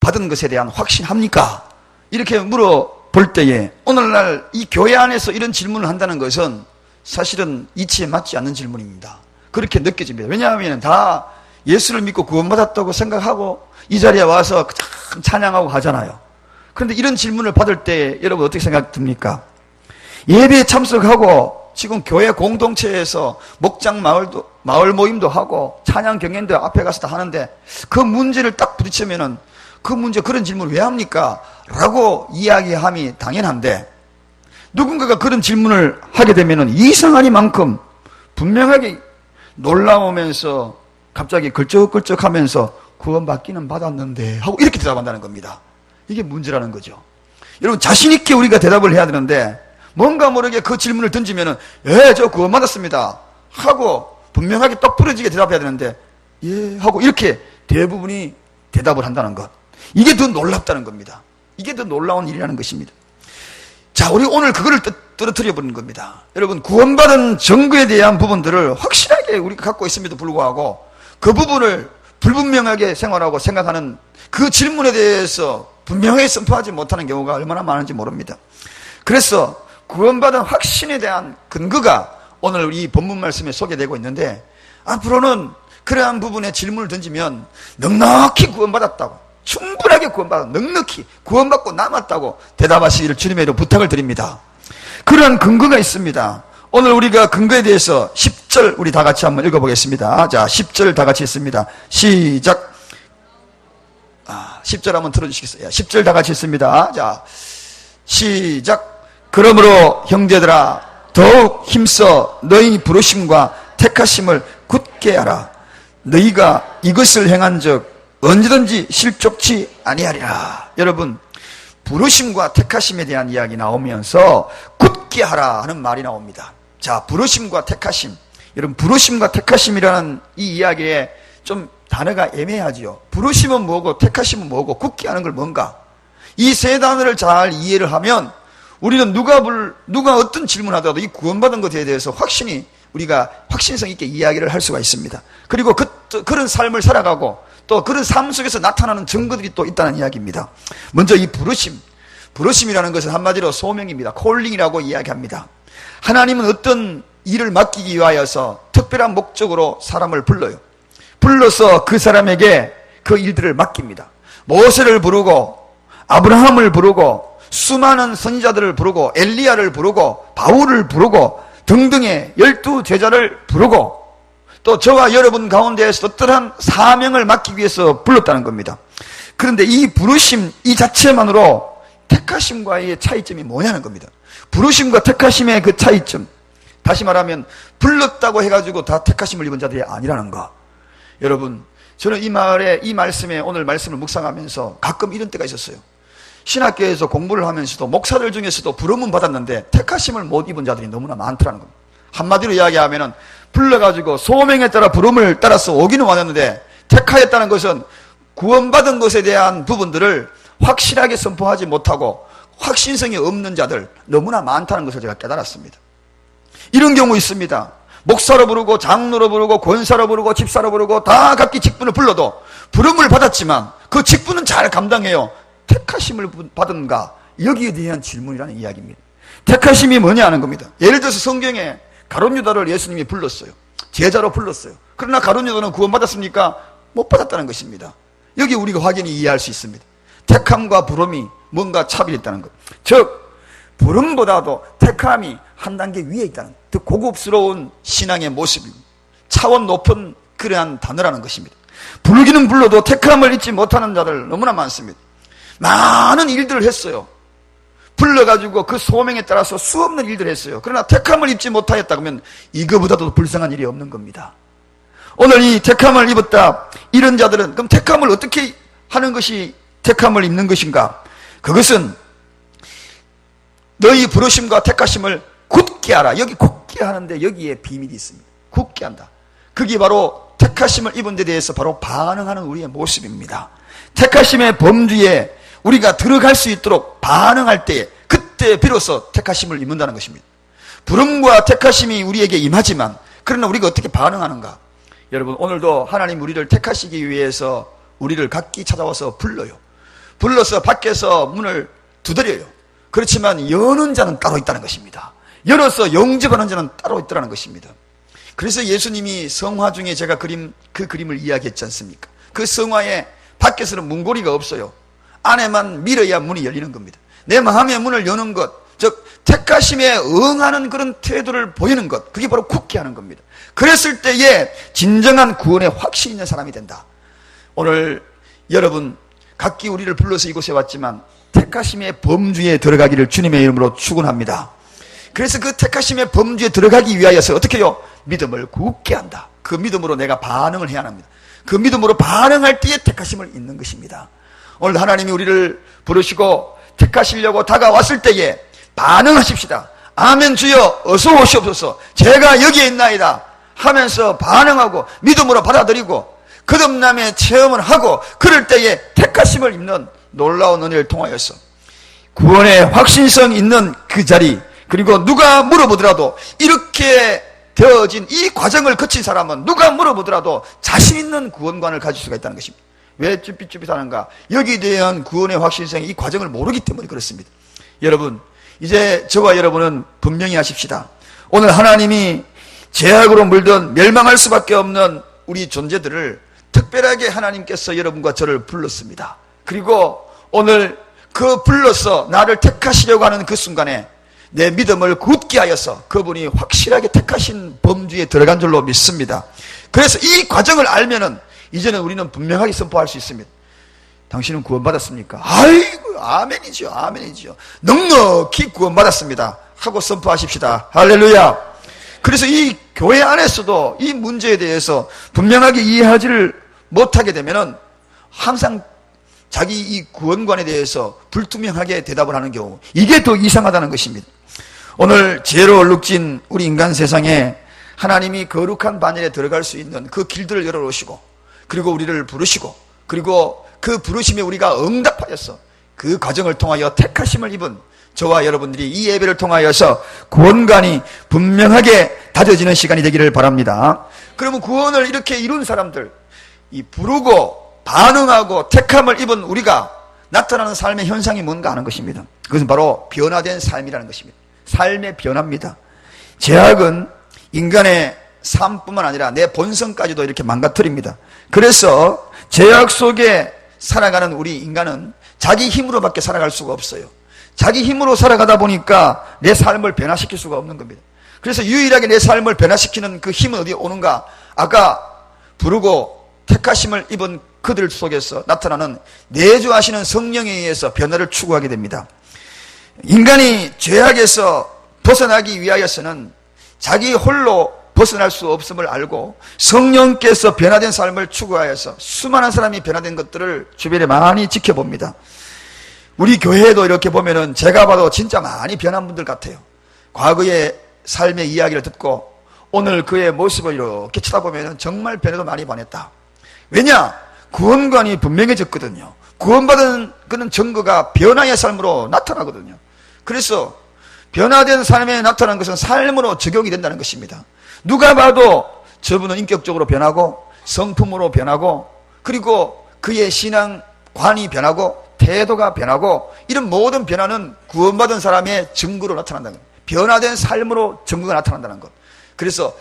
받은 것에 대한 확신합니까? 이렇게 물어볼 때에 오늘날 이 교회 안에서 이런 질문을 한다는 것은 사실은 이치에 맞지 않는 질문입니다. 그렇게 느껴집니다. 왜냐하면 다 예수를 믿고 구원받았다고 생각하고 이 자리에 와서 참 찬양하고 가잖아요. 그런데 이런 질문을 받을 때 여러분 어떻게 생각됩니까? 예배에 참석하고 지금 교회 공동체에서 목장 마을 모임도 하고 찬양 경연도 앞에 가서 다 하는데 그 문제를 딱 부딪히면은 그 문제 그런 질문을 왜 합니까? 라고 이야기함이 당연한데 누군가가 그런 질문을 하게 되면은 이상하니만큼 분명하게 놀라우면서 갑자기 걸쩍걸쩍하면서 구원받기는 받았는데 하고 이렇게 대답한다는 겁니다. 이게 문제라는 거죠. 여러분 자신 있게 우리가 대답을 해야 되는데 뭔가 모르게 그 질문을 던지면은 예, 저 구원받았습니다 하고 분명하게 똑 부러지게 대답해야 되는데 예 하고 이렇게 대부분이 대답을 한다는 것, 이게 더 놀랍다는 겁니다. 이게 더 놀라운 일이라는 것입니다. 자, 우리 오늘 그거를 떨어뜨려 버리는 겁니다. 여러분, 구원받은 증거에 대한 부분들을 확실하게 우리가 갖고 있음에도 불구하고 그 부분을 불분명하게 생활하고 생각하는 그 질문에 대해서 분명하게 선포하지 못하는 경우가 얼마나 많은지 모릅니다. 그래서 구원받은 확신에 대한 근거가 오늘 이 본문 말씀에 소개되고 있는데 앞으로는 그러한 부분에 질문을 던지면 넉넉히 구원받았다고, 충분하게 구원받아 넉넉히 구원받고 남았다고 대답하시기를 주님에도 부탁을 드립니다. 그러한 근거가 있습니다. 오늘 우리가 근거에 대해서 10절 우리 다 같이 한번 읽어보겠습니다. 자, 10절 다 같이 읽습니다. 시작. 10절 한번 틀어주시겠어요? 10절 다 같이 읽습니다. 자, 시작. 그러므로 형제들아 더욱 힘써 너희 부르심과 택하심을 굳게 하라. 너희가 이것을 행한 적 언제든지 실족치 아니하리라. 여러분, 부르심과 택하심에 대한 이야기 나오면서 굳게 하라 하는 말이 나옵니다. 자, 부르심과 택하심. 여러분, 부르심과 택하심이라는 이 이야기에 좀 단어가 애매하지요. 부르심은 뭐고 택하심은 뭐고 굳게 하는 걸 뭔가, 이 세 단어를 잘 이해를 하면 우리는 누가 어떤 질문을 하더라도 이 구원받은 것에 대해서 우리가 확신성 있게 이야기를 할 수가 있습니다. 그리고 그런 삶을 살아가고 또 그런 삶 속에서 나타나는 증거들이 또 있다는 이야기입니다. 먼저 이 부르심이라는 것은 한마디로 소명입니다. 콜링이라고 이야기합니다. 하나님은 어떤 일을 맡기기 위하여서 특별한 목적으로 사람을 불러서 그 사람에게 그 일들을 맡깁니다. 모세를 부르고 아브라함을 부르고 수많은 선지자들을 부르고 엘리야를 부르고 바울을 부르고 등등의 12제자를 부르고 또 저와 여러분 가운데에서 어떠한 사명을 맡기기 위해서 불렀다는 겁니다. 그런데 이 부르심 이 자체만으로 택하심과의 차이점이 뭐냐는 겁니다. 부르심과 택하심의 그 차이점, 다시 말하면 불렀다고 해가지고 다 택하심을 입은 자들이 아니라는 거. 여러분, 저는 이 말씀에 오늘 말씀을 묵상하면서 가끔 이런 때가 있었어요. 신학교에서 공부를 하면서도 목사들 중에서도 부름은 받았는데 택하심을 못 입은 자들이 너무나 많더라는 겁니다. 한마디로 이야기하면은 불러가지고 소명에 따라 부름을 따라서 오기는 왔는데 택하였다는 것은 구원받은 것에 대한 부분들을 확실하게 선포하지 못하고 확신성이 없는 자들 너무나 많다는 것을 제가 깨달았습니다. 이런 경우 있습니다. 목사로 부르고 장로로 부르고 권사로 부르고 집사로 부르고 다 각기 직분을 불러도 부름을 받았지만 그 직분은 잘 감당해요. 택하심을 받은가? 여기에 대한 질문이라는 이야기입니다. 택하심이 뭐냐 하는 겁니다. 예를 들어서 성경에 가룟 유다를 예수님이 불렀어요. 제자로 불렀어요. 그러나 가룟 유다는 구원받았습니까? 못 받았다는 것입니다. 여기 우리가 확연히 이해할 수 있습니다. 택함과 부름이 뭔가 차별이 있다는 것. 즉 부름보다도 택함이 한 단계 위에 있다는 것. 더 고급스러운 신앙의 모습입니다. 차원 높은 그러한 단어라는 것입니다. 부르기는 불러도 택함을 잊지 못하는 자들 너무나 많습니다. 많은 일들을 했어요. 불러가지고 그 소명에 따라서 수없는 일들을 했어요. 그러나 택함을 입지 못하였다 그러면 이거보다도 불쌍한 일이 없는 겁니다. 오늘 이 택함을 입었다 이런 자들은 그럼 택함을 어떻게 하는 것이 택함을 입는 것인가? 그것은 너희 부르심과 택하심을 굳게 하라. 여기 굳게 하는데 여기에 비밀이 있습니다. 굳게 한다. 그게 바로 택하심을 입은 데 대해서 바로 반응하는 우리의 모습입니다. 택하심의 범주에 우리가 들어갈 수 있도록 반응할 때 그때 비로소 택하심을 입는다는 것입니다. 부름과 택하심이 우리에게 임하지만 그러나 우리가 어떻게 반응하는가? 여러분 오늘도 하나님 우리를 택하시기 위해서 우리를 각기 찾아와서 불러요. 불러서 밖에서 문을 두드려요. 그렇지만 여는 자는 따로 있다는 것입니다. 열어서 영접하는 자는 따로 있다는 것입니다. 그래서 예수님이 성화 중에 제가 그 그림을 이야기했지 않습니까? 그 성화에 밖에서는 문고리가 없어요. 안에만 밀어야 문이 열리는 겁니다. 내 마음의 문을 여는 것, 즉 택하심에 응하는 그런 태도를 보이는 것, 그게 바로 굳게 하는 겁니다. 그랬을 때에 진정한 구원의 확신이 있는 사람이 된다. 오늘 여러분 각기 우리를 불러서 이곳에 왔지만 택하심의 범주에 들어가기를 주님의 이름으로 축원합니다. 그래서 그 택하심의 범주에 들어가기 위하여서 어떻게 해요? 믿음을 굳게 한다. 그 믿음으로 내가 반응을 해야 합니다. 그 믿음으로 반응할 때에 택하심을 있는 것입니다. 오늘 하나님이 우리를 부르시고 택하시려고 다가왔을 때에 반응하십시다. 아멘 주여 어서 오시옵소서. 제가 여기에 있나이다 하면서 반응하고 믿음으로 받아들이고 거듭남의 체험을 하고 그럴 때에 택하심을 입는 놀라운 은혜를 통하여서 구원의 확신성 있는 그 자리, 그리고 누가 물어보더라도 이렇게 되어진 이 과정을 거친 사람은 누가 물어보더라도 자신 있는 구원관을 가질 수가 있다는 것입니다. 왜 쭈삣쭈삣 하는가? 여기에 대한 구원의 확신성이 이 과정을 모르기 때문에 그렇습니다. 여러분, 이제 저와 여러분은 분명히 하십시다. 오늘 하나님이 죄악으로 물든 멸망할 수밖에 없는 우리 존재들을 특별하게 하나님께서 여러분과 저를 불렀습니다. 그리고 오늘 그 불러서 나를 택하시려고 하는 그 순간에 내 믿음을 굳게 하여서 그분이 확실하게 택하신 범주에 들어간 줄로 믿습니다. 그래서 이 과정을 알면은 이제는 우리는 분명하게 선포할 수 있습니다. 당신은 구원받았습니까? 아이고 아멘이죠. 아멘이죠. 넉넉히 구원받았습니다 하고 선포하십시다. 할렐루야. 그래서 이 교회 안에서도 이 문제에 대해서 분명하게 이해하지를 못하게 되면은 항상 자기 이 구원관에 대해서 불투명하게 대답을 하는 경우, 이게 더 이상하다는 것입니다. 오늘 죄로 얼룩진 우리 인간 세상에 하나님이 거룩한 반열에 들어갈 수 있는 그 길들을 열어놓으시고, 그리고 우리를 부르시고, 그리고 그 부르심에 우리가 응답하여서 그 과정을 통하여 택하심을 입은 저와 여러분들이 이 예배를 통하여서 구원관이 분명하게 다져지는 시간이 되기를 바랍니다. 그러면 구원을 이렇게 이룬 사람들, 이 부르고 반응하고 택함을 입은 우리가 나타나는 삶의 현상이 뭔가 하는 것입니다. 그것은 바로 변화된 삶이라는 것입니다. 삶의 변화입니다. 죄악은 인간의 삶뿐만 아니라 내 본성까지도 이렇게 망가뜨립니다. 그래서 죄악 속에 살아가는 우리 인간은 자기 힘으로밖에 살아갈 수가 없어요. 자기 힘으로 살아가다 보니까 내 삶을 변화시킬 수가 없는 겁니다. 그래서 유일하게 내 삶을 변화시키는 그 힘은 어디에 오는가? 아까 부르고 택하심을 입은 그들 속에서 나타나는 내주하시는 성령에 의해서 변화를 추구하게 됩니다. 인간이 죄악에서 벗어나기 위하여서는 자기 홀로 벗어날 수 없음을 알고 성령께서 변화된 삶을 추구하여서 수많은 사람이 변화된 것들을 주변에 많이 지켜봅니다. 우리 교회에도 이렇게 보면은 제가 봐도 진짜 많이 변한 분들 같아요. 과거의 삶의 이야기를 듣고 오늘 그의 모습을 이렇게 쳐다보면은 정말 변화도 많이 변했다. 왜냐? 구원관이 분명해졌거든요. 구원받은 그는 증거가 변화의 삶으로 나타나거든요. 그래서 변화된 삶에 나타난 것은 삶으로 적용이 된다는 것입니다. 누가 봐도 저분은 인격적으로 변하고 성품으로 변하고 그리고 그의 신앙관이 변하고 태도가 변하고 이런 모든 변화는 구원받은 사람의 증거로 나타난다는 것. 변화된 삶으로 증거가 나타난다는 것. 그래서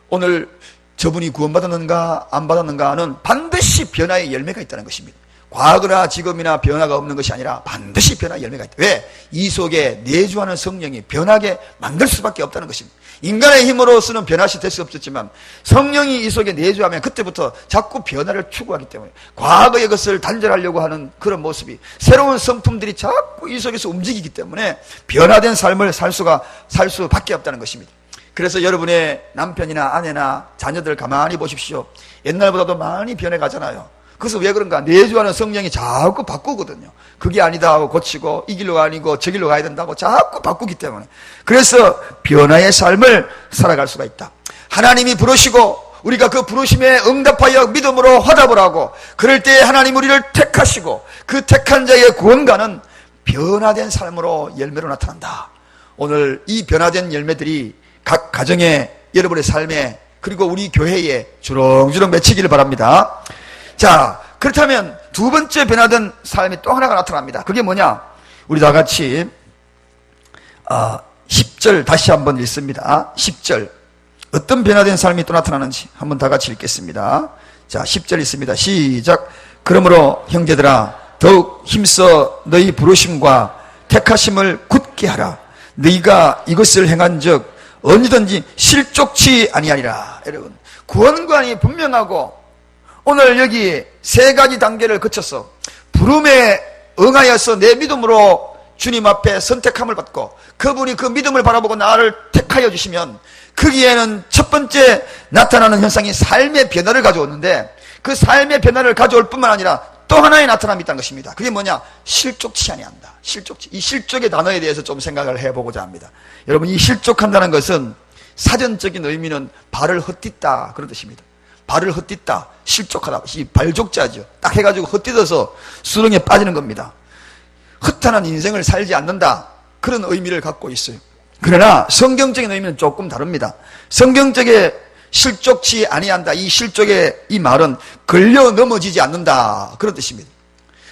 오늘 저분이 구원받았는가 안 받았는가는 반드시 변화의 열매가 있다는 것입니다. 과거나 지금이나 변화가 없는 것이 아니라 반드시 변화의 열매가 있다. 왜? 이 속에 내주하는 성령이 변하게 만들 수밖에 없다는 것입니다. 인간의 힘으로서는 변화시 될 수 없었지만 성령이 이 속에 내주하면 그때부터 자꾸 변화를 추구하기 때문에 과거의 것을 단절하려고 하는 그런 모습이 새로운 성품들이 자꾸 이 속에서 움직이기 때문에 변화된 삶을 살 수밖에 없다는 것입니다. 그래서 여러분의 남편이나 아내나 자녀들 가만히 보십시오. 옛날보다도 많이 변해가잖아요. 그래서 왜 그런가? 내주하는 성령이 자꾸 바꾸거든요. 그게 아니다 하고 고치고 이 길로 아니고 저 길로 가야 된다고 자꾸 바꾸기 때문에 그래서 변화의 삶을 살아갈 수가 있다. 하나님이 부르시고 우리가 그 부르심에 응답하여 믿음으로 화답을 하고 그럴 때 하나님 우리를 택하시고 그 택한 자의 구원가는 변화된 삶으로 열매로 나타난다. 오늘 이 변화된 열매들이 각 가정에 여러분의 삶에 그리고 우리 교회에 주렁주렁 맺히기를 바랍니다. 자, 그렇다면 두 번째 변화된 삶이 또 하나가 나타납니다. 그게 뭐냐? 우리 다 같이 10절 다시 한번 읽습니다. 10절 어떤 변화된 삶이 또 나타나는지 한번 다 같이 읽겠습니다. 자, 10절 있습니다. 시작. 그러므로 형제들아 더욱 힘써 너희 부르심과 택하심을 굳게 하라. 너희가 이것을 행한 적 언제든지 실족치 아니하리라. 여러분, 구원관이 분명하고 오늘 여기 세 가지 단계를 거쳐서 부름에 응하여서 내 믿음으로 주님 앞에 선택함을 받고 그분이 그 믿음을 바라보고 나를 택하여 주시면 거기에는 첫 번째 나타나는 현상이 삶의 변화를 가져오는데 그 삶의 변화를 가져올 뿐만 아니라 또 하나의 나타남이 있다는 것입니다. 그게 뭐냐? 실족치 아니한다. 실족치. 이 실족의 단어에 대해서 좀 생각을 해보고자 합니다. 여러분, 이 실족한다는 것은 사전적인 의미는 발을 헛딛다 그런 뜻입니다. 발을 헛딛다, 실족하다. 이 발족자죠. 딱 해가지고 헛디뎌서 수렁에 빠지는 겁니다. 허탄한 인생을 살지 않는다 그런 의미를 갖고 있어요. 그러나 성경적인 의미는 조금 다릅니다. 성경적의 실족치 아니한다, 이 실족의 이 말은 걸려 넘어지지 않는다 그런 뜻입니다.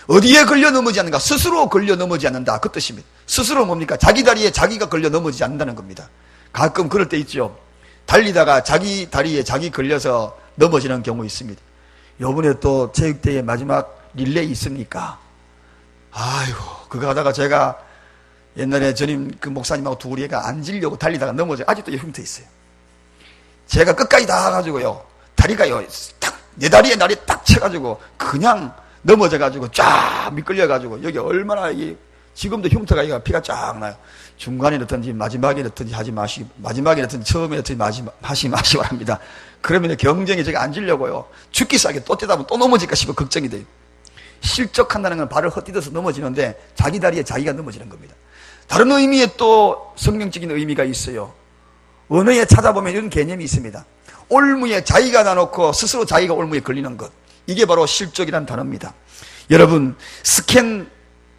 어디에 걸려 넘어지지 않는가? 스스로 걸려 넘어지지 않는다 그 뜻입니다. 스스로 뭡니까? 자기 다리에 자기가 걸려 넘어지지 않는다는 겁니다. 가끔 그럴 때 있죠. 달리다가 자기 다리에 자기 걸려서 넘어지는 경우 있습니다. 요번에 또 체육대회 마지막 릴레이 있습니까? 아이고, 그거 하다가 제가 옛날에 전임 그 목사님하고 둘이가 앉으려고 달리다가 넘어져요. 아직도 흉터 있어요. 제가 끝까지 다 가가지고요, 다리가요, 딱, 내 다리에 날이 딱 쳐가지고, 그냥 넘어져가지고, 쫙 미끌려가지고, 여기 얼마나, 지금도 흉터가, 피가 쫙 나요. 중간에 넣든지, 마지막에 넣든지 하지 마시고, 마지막에 넣든지, 처음에 넣든지 하시 마시기 바랍니다. 그러면 경쟁에 제가 앉으려고요, 죽기 싸게 또 뛰다 보면 또 넘어질까 싶어 걱정이 돼요. 실족한다는 건 발을 헛디뎌서 넘어지는데, 자기 다리에 자기가 넘어지는 겁니다. 다른 의미에 또 성경적인 의미가 있어요. 언어에 찾아보면 이런 개념이 있습니다. 올무에 자기가 놔놓고 스스로 자기가 올무에 걸리는 것. 이게 바로 실족이라는 단어입니다. 여러분,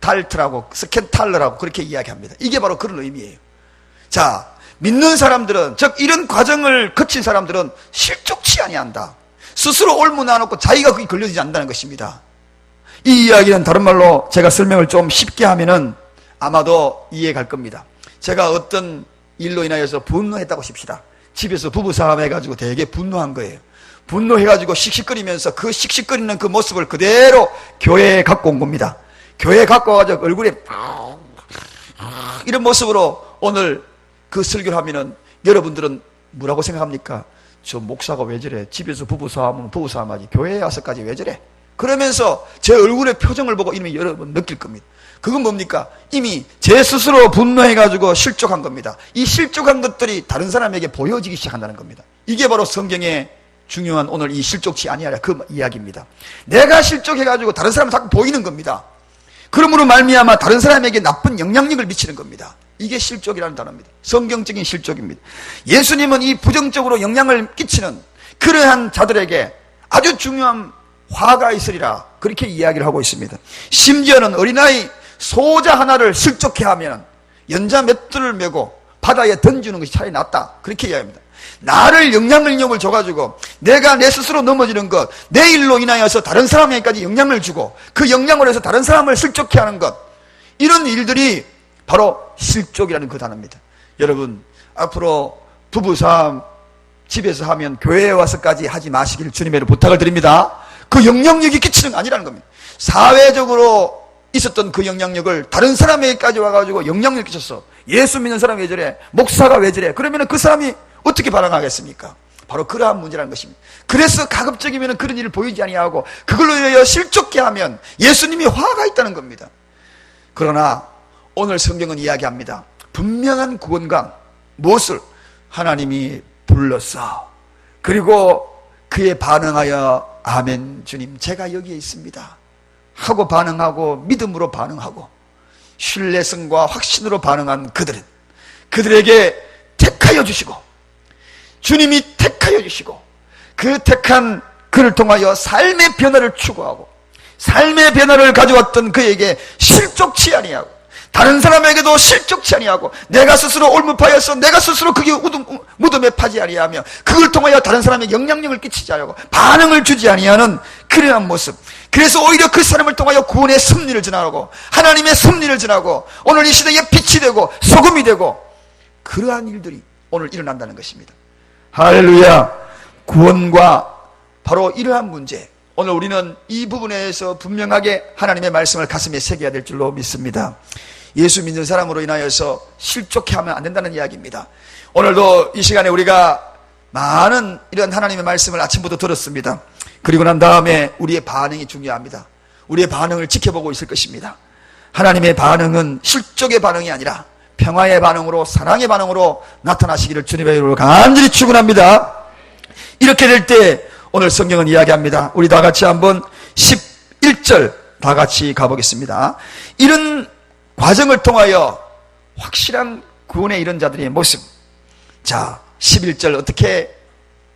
스캔탈러라고 그렇게 이야기합니다. 이게 바로 그런 의미예요. 자, 믿는 사람들은, 즉 이런 과정을 거친 사람들은 실족치 아니한다. 스스로 올무 놔놓고 자기가 거기 걸려지지 않는다는 것입니다. 이 이야기는 다른 말로 제가 설명을 좀 쉽게 하면은 아마도 이해 갈 겁니다. 제가 어떤 일로 인하여서 분노했다고 칩시다. 집에서 부부싸움 해가지고 되게 분노한 거예요. 분노해가지고 씩씩거리면서 그 씩씩거리는 그 모습을 그대로 교회에 갖고 온 겁니다. 교회에 갖고 와가지고 얼굴에 이런 모습으로 오늘 그 설교를 하면은 여러분들은 뭐라고 생각합니까? 저 목사가 왜 저래? 집에서 부부싸움은 부부싸움하지 교회에 와서까지 왜 저래? 그러면서 제 얼굴의 표정을 보고 이미 여러분 느낄 겁니다. 그건 뭡니까? 이미 제 스스로 분노해가지고 실족한 겁니다. 이 실족한 것들이 다른 사람에게 보여지기 시작한다는 겁니다. 이게 바로 성경의 중요한 오늘 이 실족치 아니하라 그 이야기입니다. 내가 실족해가지고 다른 사람은 자꾸 보이는 겁니다. 그러므로 말미암아 다른 사람에게 나쁜 영향력을 미치는 겁니다. 이게 실족이라는 단어입니다. 성경적인 실족입니다. 예수님은 이 부정적으로 영향을 끼치는 그러한 자들에게 아주 중요한 화가 있으리라 그렇게 이야기를 하고 있습니다. 심지어는 어린아이 소자 하나를 실족해 하면 연자 맷돌을 메고 바다에 던지는 것이 차라리 낫다 그렇게 이야기합니다. 나를 영향력을 줘가지고 내가 내 스스로 넘어지는 것, 내 일로 인하여서 다른 사람에게까지 영향을 주고 그 영향으로 해서 다른 사람을 실족해 하는 것, 이런 일들이 바로 실족이라는 그 단어입니다. 여러분, 앞으로 부부싸움 집에서 하면 교회에 와서까지 하지 마시길 주님의 부탁을 드립니다. 그 영향력이 끼치는 거 아니라는 겁니다. 사회적으로 있었던 그 영향력을 다른 사람에게까지 와가지고 영향력을 끼쳤어. 예수 믿는 사람이 왜 저래? 목사가 왜 저래? 그러면 그 사람이 어떻게 반응하겠습니까? 바로 그러한 문제라는 것입니다. 그래서 가급적이면 그런 일을 보이지 아니하고 그걸로 인하여 실족케 하면 예수님이 화가 있다는 겁니다. 그러나 오늘 성경은 이야기합니다. 분명한 구원관, 무엇을? 하나님이 불렀어. 그리고 그에 반응하여 아멘 주님 제가 여기에 있습니다 하고 반응하고 믿음으로 반응하고 신뢰성과 확신으로 반응한 그들에게 택하여 주시고 주님이 택하여 주시고 그 택한 그를 통하여 삶의 변화를 추구하고 삶의 변화를 가져왔던 그에게 실족치 아니하고 다른 사람에게도 실족치 아니하고 내가 스스로 올무파여서 내가 스스로 그게 무덤에 파지 아니하며 그걸 통하여 다른 사람에게 영향력을 끼치지 않고 반응을 주지 아니하는 그러한 모습, 그래서 오히려 그 사람을 통하여 구원의 섭리를 전하고 하나님의 섭리를 전하고 오늘 이 시대에 빛이 되고 소금이 되고 그러한 일들이 오늘 일어난다는 것입니다. 할렐루야. 구원과 바로 이러한 문제, 오늘 우리는 이 부분에서 분명하게 하나님의 말씀을 가슴에 새겨야 될 줄로 믿습니다. 예수 믿는 사람으로 인하여서 실족해하면 안 된다는 이야기입니다. 오늘도 이 시간에 우리가 많은 이런 하나님의 말씀을 아침부터 들었습니다. 그리고 난 다음에 우리의 반응이 중요합니다. 우리의 반응을 지켜보고 있을 것입니다. 하나님의 반응은 실족의 반응이 아니라 평화의 반응으로, 사랑의 반응으로 나타나시기를 주님의 이름으로 간절히 축원합니다. 이렇게 될 때 오늘 성경은 이야기합니다. 우리 다 같이 한번 11절 다 같이 가보겠습니다. 이런 과정을 통하여 확실한 구원에 이른 자들의 모습. 자, 11절 어떻게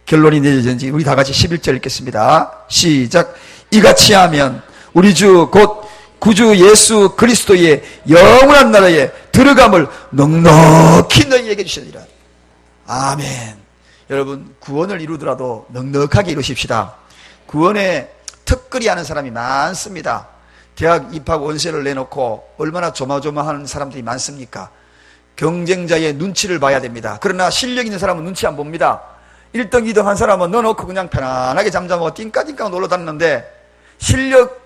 결론이 내려지는지 우리 다 같이 11절 읽겠습니다. 시작. 이같이 하면 우리 주 곧 구주 예수 그리스도의 영원한 나라에 들어감을 넉넉히 너희에게 주시리라. 아멘. 여러분, 구원을 이루더라도 넉넉하게 이루십시다. 구원에 특거리 하는 사람이 많습니다. 대학 입학 원서를 내놓고 얼마나 조마조마하는 사람들이 많습니까? 경쟁자의 눈치를 봐야 됩니다. 그러나 실력 있는 사람은 눈치 안 봅니다. 1등, 2등 한 사람은 넣어놓고 그냥 편안하게 잠잠하고 띵까띵까 놀러 다니는데 실력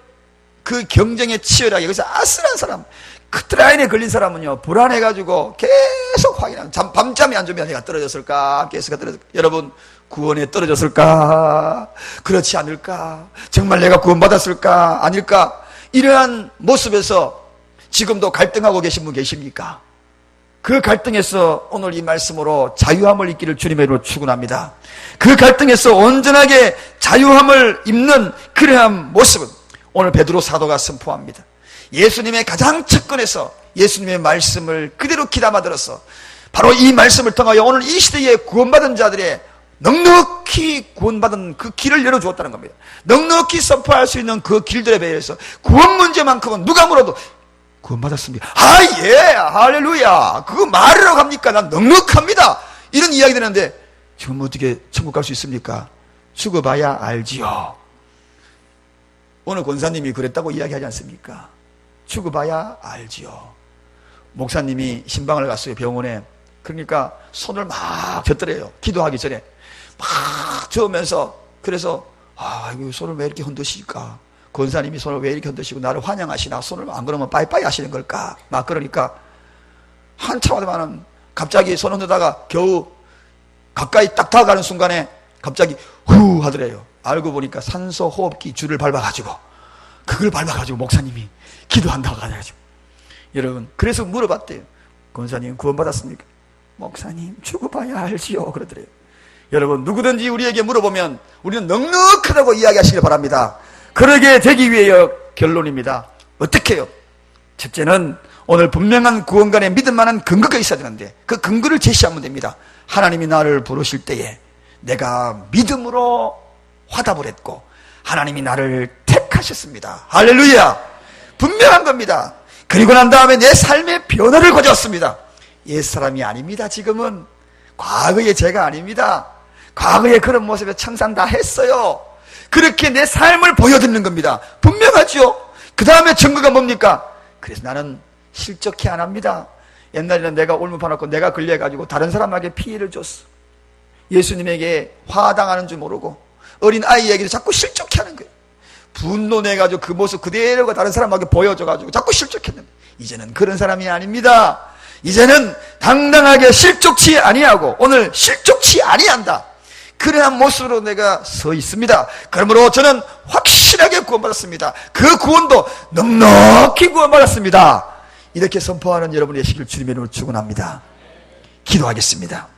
그 경쟁에 치열하게 여기서 아슬한 사람, 커트라인에 걸린 사람은요 불안해가지고 계속 확인합니다. 밤잠이 안 좋으면 내가 떨어졌을까? 계속 떨어졌을까? 여러분, 구원에 떨어졌을까? 그렇지 않을까? 정말 내가 구원받았을까? 아닐까? 이러한 모습에서 지금도 갈등하고 계신 분 계십니까? 그 갈등에서 오늘 이 말씀으로 자유함을 입기를 주님의 이름으로 축원합니다. 그 갈등에서 온전하게 자유함을 입는 그러한 모습은 오늘 베드로 사도가 선포합니다. 예수님의 가장 측근에서 예수님의 말씀을 그대로 귀담아 들어서 바로 이 말씀을 통하여 오늘 이 시대에 구원받은 자들의 넉넉히 구원받은 그 길을 열어주었다는 겁니다. 넉넉히 선포할 수 있는 그 길들에 대해서 구원 문제만큼은 누가 물어도 구원받았습니다. 아, 예, 할렐루야. 그거 말이라고 합니까? 난 넉넉합니다. 이런 이야기 되는데 지금 어떻게 천국 갈 수 있습니까? 죽어봐야 알지요. 오늘 권사님이 그랬다고 이야기하지 않습니까? 죽어봐야 알지요. 목사님이 신방을 갔어요, 병원에. 그러니까 손을 막 젓더래요. 기도하기 전에 막 저으면서. 그래서 이거 손을 왜 이렇게 흔드실까? 권사님이 손을 왜 이렇게 흔드시고 나를 환영하시나? 손을 안 그러면 빠이빠이 하시는 걸까? 막 그러니까 한참 하다가는 갑자기 손 흔들다가 겨우 가까이 딱 다가가는 순간에 갑자기 후 하더래요. 알고 보니까 산소 호흡기 줄을 밟아가지고 그걸 밟아가지고 목사님이 기도한다고 하셔가지고. 여러분, 그래서 물어봤대요. 권사님 구원받았습니까? 목사님 죽어봐야 알지요. 그러더래요. 여러분, 누구든지 우리에게 물어보면 우리는 넉넉하다고 이야기하시길 바랍니다. 그러게 되기 위해요. 결론입니다. 어떻게 해요? 첫째는 오늘 분명한 구원간에 믿을 만한 근거가 있어야 되는데 그 근거를 제시하면 됩니다. 하나님이 나를 부르실 때에 내가 믿음으로 화답을 했고 하나님이 나를 택하셨습니다. 할렐루야. 분명한 겁니다. 그리고 난 다음에 내 삶의 변화를 가져왔습니다. 옛사람이 아닙니다. 지금은 과거의 제가 아닙니다. 과거의 그런 모습에 청산 다 했어요. 그렇게 내 삶을 보여드리는 겁니다. 분명하죠. 그 다음에 증거가 뭡니까? 그래서 나는 실족해 안 합니다. 옛날에는 내가 올무파놓고 내가 걸려가지고 다른 사람에게 피해를 줬어. 예수님에게 화당하는 줄 모르고 어린 아이에게도 자꾸 실족해 하는 거예요. 분노내가지고 그 모습 그대로가 다른 사람에게 보여줘가지고 자꾸 실족했는데 이제는 그런 사람이 아닙니다. 이제는 당당하게 실족치 아니하고 오늘 실족치 아니한다. 그러한 모습으로 내가 서 있습니다. 그러므로 저는 확실하게 구원받았습니다. 그 구원도 넉넉히 구원받았습니다. 이렇게 선포하는 여러분의 시기를 주님의 이름으로 축원합니다. 기도하겠습니다.